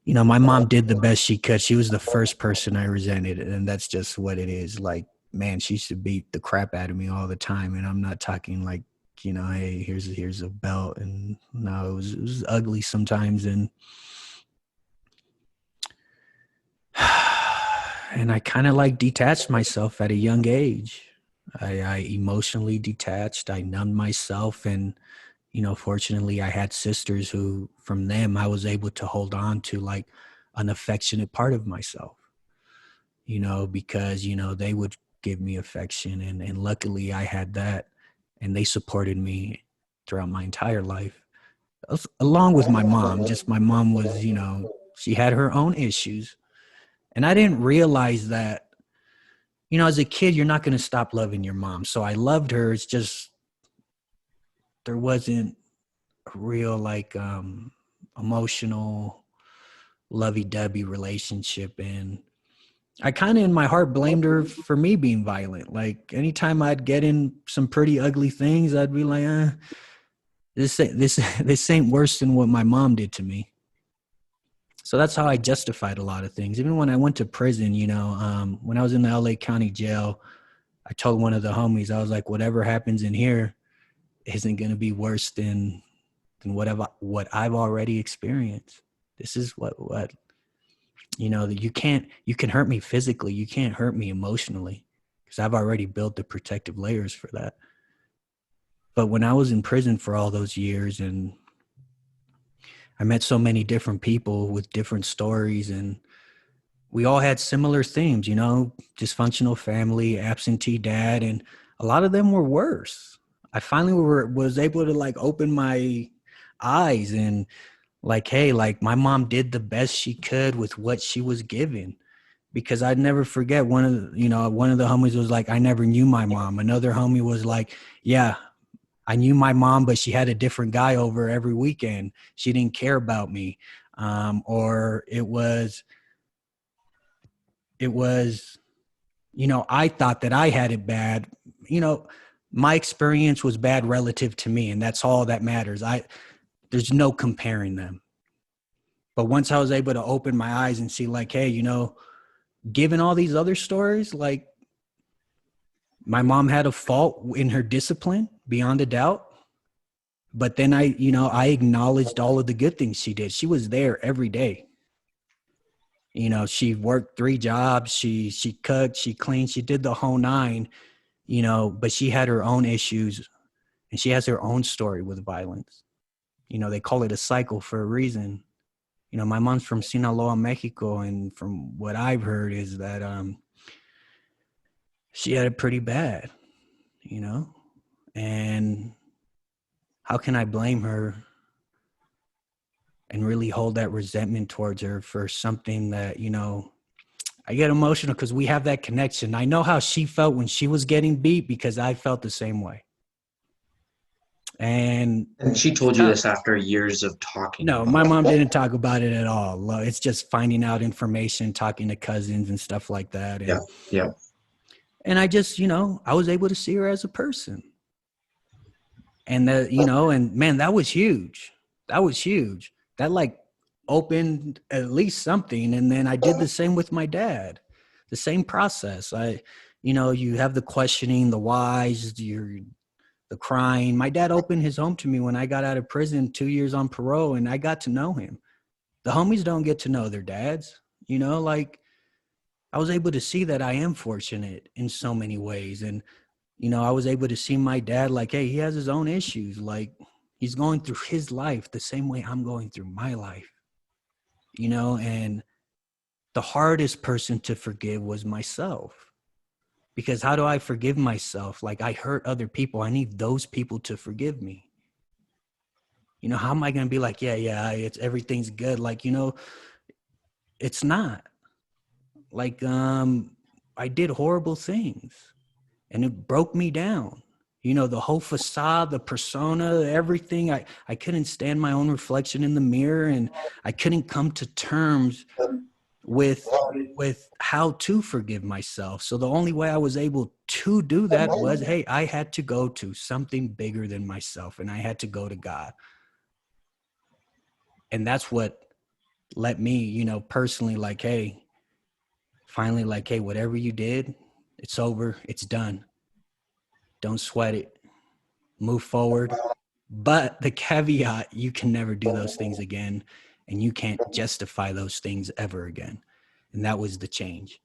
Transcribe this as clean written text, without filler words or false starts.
my mom did the best she could. She was the first person I resented, and that's just what it is. Like, man, she used to beat the crap out of me all the time, and I'm not talking like, hey, here's a belt, and no, it was ugly sometimes, and and I kind of like detached myself at a young age. I emotionally detached. I numbed myself, and fortunately, I had sisters who, from them, I was able to hold on to like an affectionate part of myself. Because they would give me affection, and luckily I had that, and they supported me throughout my entire life, along with my mom. Just my mom was, she had her own issues, and I didn't realize that. As a kid, you're not going to stop loving your mom. So I loved her. It's just there wasn't a real like emotional lovey-dovey relationship, and I kind of in my heart blamed her for me being violent. Like anytime I'd get in some pretty ugly things, I'd be like, this ain't worse than what my mom did to me. So that's how I justified a lot of things. Even when I went to prison, when I was in the LA County jail, I told one of the homies, I was like, whatever happens in here isn't going to be worse than what I've already experienced. This is what you can hurt me physically, you can't hurt me emotionally, because I've already built the protective layers for that. But when I was in prison for all those years, and I met so many different people with different stories, and we all had similar themes, dysfunctional family, absentee dad, and a lot of them were worse. I finally was able to like open my eyes and like, hey, like my mom did the best she could with what she was given. Because I'd never forget one of the homies was like, I never knew my mom. Another homie was like, yeah, I knew my mom, but she had a different guy over every weekend. She didn't care about me. Or it was, I thought that I had it bad. My experience was bad relative to me, and that's all that matters. There's no comparing them. But once I was able to open my eyes and see like, hey, given all these other stories, like my mom had a fault in her discipline beyond a doubt. But then I acknowledged all of the good things she did. She was there every day. She worked 3 jobs. She cooked, she cleaned, she did the whole nine, but she had her own issues, and she has her own story with violence. They call it a cycle for a reason. My mom's from Sinaloa, Mexico, and from what I've heard is that she had it pretty bad, and how can I blame her and really hold that resentment towards her for something that, I get emotional because we have that connection. I know how she felt when she was getting beat because I felt the same way. And And she it's told you tough. this after years of talking No, about my mom it. didn't talk about it at all. It's just finding out information, talking to cousins and stuff like that. Yeah, yeah. And I just, I was able to see her as a person. And and man, that was huge. That was huge. That like opened at least something. And then I did the same with my dad. The same process. You have the questioning, the whys, the crying. My dad opened his home to me when I got out of prison, 2 years on parole, and I got to know him. The homies don't get to know their dads. Like I was able to see that I am fortunate in so many ways. And, I was able to see my dad like, hey, he has his own issues. Like he's going through his life the same way I'm going through my life, and the hardest person to forgive was myself. Because how do I forgive myself? Like I hurt other people. I need those people to forgive me. How am I going to be like, yeah, it's everything's good. Like, it's not. Like, I did horrible things and it broke me down. The whole facade, the persona, everything. I couldn't stand my own reflection in the mirror, and I couldn't come to terms with how to forgive myself. So the only way I was able to do that was, hey, I had to go to something bigger than myself, and I had to go to God. And that's what let me, you know, personally, like, hey, finally, like, hey, whatever you did, it's over, it's done. Don't sweat it. Move forward. But the caveat, you can never do those things again, and you can't justify those things ever again. And that was the change.